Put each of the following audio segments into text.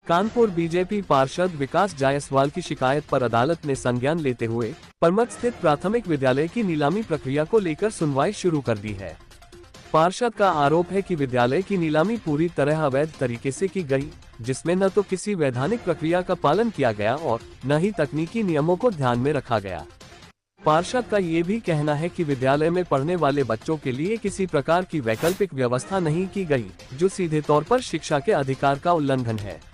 Kanpur BJP पार्षद विकास जायसवाल की शिकायत पर अदालत ने संज्ञान लेते हुए परमत स्थित प्राथमिक विद्यालय की नीलामी प्रक्रिया को लेकर सुनवाई शुरू कर दी है। पार्षद का आरोप है कि विद्यालय की नीलामी पूरी तरह अवैध तरीके से की गई, जिसमें न तो किसी वैधानिक प्रक्रिया का पालन किया गया और न ही तकनीकी नियमों को ध्यान में रखा गया। पार्षद का ये भी कहना है कि विद्यालय में पढ़ने वाले बच्चों के लिए किसी प्रकार की वैकल्पिक व्यवस्था नहीं की गई, जो सीधे तौर पर शिक्षा के अधिकार का उल्लंघन है।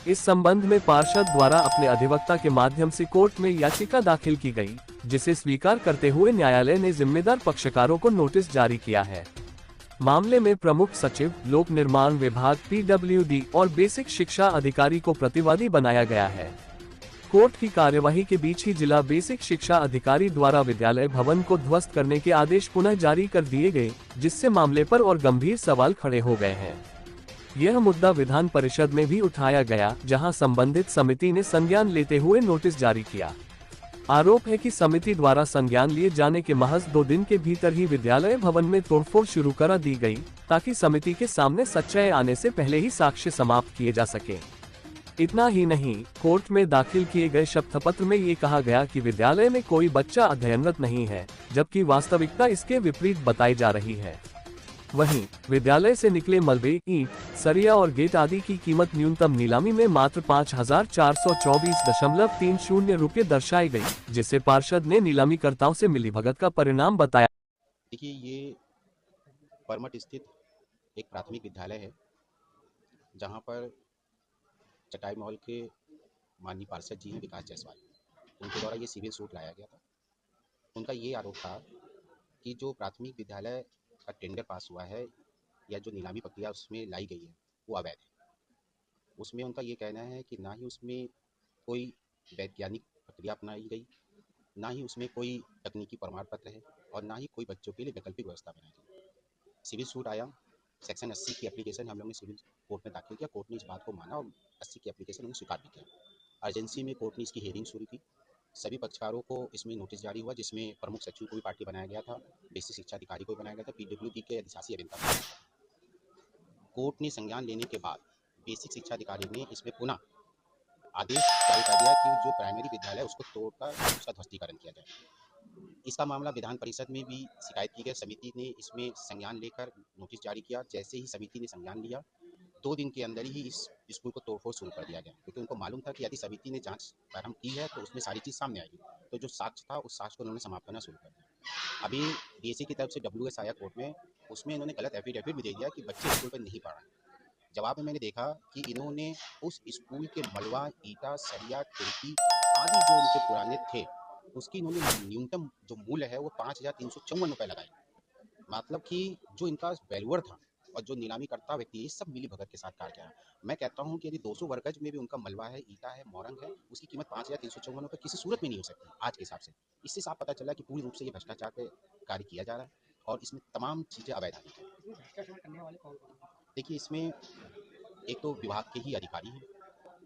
इस संबंध में पार्षद द्वारा अपने अधिवक्ता के माध्यम से कोर्ट में याचिका दाखिल की गई, जिसे स्वीकार करते हुए न्यायालय ने जिम्मेदार पक्षकारों को नोटिस जारी किया है। मामले में प्रमुख सचिव, लोक निर्माण विभाग PWD और बेसिक शिक्षा अधिकारी को प्रतिवादी बनाया गया है। कोर्ट की कार्यवाही के बीच ही जिला बेसिक शिक्षा अधिकारी द्वारा विद्यालय भवन को ध्वस्त करने के आदेश पुनः जारी कर दिए गए, जिससे मामले पर और गंभीर सवाल खड़े हो गए हैं। यह मुद्दा विधान परिषद में भी उठाया गया, जहां संबंधित समिति ने संज्ञान लेते हुए नोटिस जारी किया। आरोप है कि समिति द्वारा संज्ञान लिए जाने के महज 2 दिन के भीतर ही विद्यालय भवन में तोड़फोड़ शुरू करा दी गई, ताकि समिति के सामने सच्चाई आने से पहले ही साक्ष्य समाप्त किए जा सके। इतना ही नहीं, कोर्ट में दाखिल किए गए शपथपत्र में ये कहा गया कि विद्यालय में कोई बच्चा अध्ययनरत नहीं है, जबकि वास्तविकता इसके विपरीत बताई जा रही है। वहीं विद्यालय से निकले मलबे, ईंट, सरिया और गेट आदि की कीमत न्यूनतम नीलामी में मात्र 5,424.30 रुपये दर्शाई गई, जिसे पार्षद ने नीलामीकर्ताओं से मिलीभगत का परिणाम बताया। देखिए, ये परमट स्थित एक प्राथमिक विद्यालय है, जहाँ पर चटाई महल के माननीय पार्षद जी हैं विकास जायसवाल, उनके द्वारा ये सिविल सूट लाया गया था। उनका ये आरोप था कि जो प्राथमिक विद्यालय का टेंडर पास हुआ है या जो नीलामी प्रक्रिया उसमें लाई गई है वो अवैध है। उसमें उनका ये कहना है कि ना ही उसमें कोई वैज्ञानिक प्रक्रिया अपनाई गई, ना ही उसमें कोई तकनीकी प्रमाण पत्र है और ना ही कोई बच्चों के लिए वैकल्पिक व्यवस्था बनाई गई। सिविल सूट आया, सेक्शन 80 की एप्लीकेशन हम लोग ने सिविल कोर्ट में दाखिल किया। कोर्ट ने इस बात को माना और 80 की एप्लीकेशन उन्होंने स्वीकार भी किया। अर्जेंसी में कोर्ट ने इसकी हियरिंग शुरू की। सभी पक्षकारों को इसमें नोटिस जारी हुआ, जिसमें प्रमुख सचिव को भी पार्टी बनाया गया था, बेसिक शिक्षा अधिकारी को भी बनाया गया था, PWD के अधिशासी अभियंता को। कोर्ट ने संज्ञान लेने के बाद बेसिक शिक्षा अधिकारी ने इसमें पुनः आदेश जारी कर दिया कि जो प्राइमरी विद्यालय उसको तोड़कर उसका ध्वस्तीकरण किया जाए। इसका मामला विधान परिषद में भी शिकायत की गई। समिति ने इसमें संज्ञान लेकर नोटिस जारी किया। जैसे ही समिति ने संज्ञान लिया, 2 दिन के अंदर ही इस स्कूल को तोड़फोड़ शुरू कर दिया गया, क्योंकि उनको मालूम था कि यदि समिति ने जांच प्रारंभ की है तो उसमें सारी चीज़ सामने आएगी। तो जो साक्ष्य था उस साक्ष्य को उन्होंने समाप्त करना शुरू कर दिया। अभी DSC की तरफ से WS आया कोर्ट में, उसमें इन्होंने गलत एफिडेविट भी दे दिया कि बच्चे स्कूल पर नहीं पढ़ा। जवाब में मैंने देखा कि इन्होंने उस स्कूल के मलबा, ईटा, सरिया, खिड़की आदि जो उनके पुराने थे, उसकी इन्होंने न्यूनतम जो मूल्य है वो 5,354 रुपये लगाए। मतलब कि जो इनका वैल्यूअर था और जो नीलामीकर्ता व्यक्ति, ये सब मिली भगत के साथ कार्य किया। मैं कहता हूँ कि यदि 200 वर्गज में भी उनका मलबा है, ईटा है, मोरंग है, उसकी कीमत 5,354 रुपये किसी सूरत में नहीं हो सकती आज के हिसाब से। इससे साफ पता चला कि पूर्ण रूप से ये भ्रष्टाचार पे कार्य किया जा रहा है और इसमें तमाम चीज़ें अवैधानिक हैं। देखिए, इसमें एक तो विभाग के ही अधिकारी हैं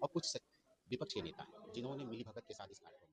और कुछ विपक्ष के नेता हैं, जिन्होंने मिली भगत के साथ इस कार्य को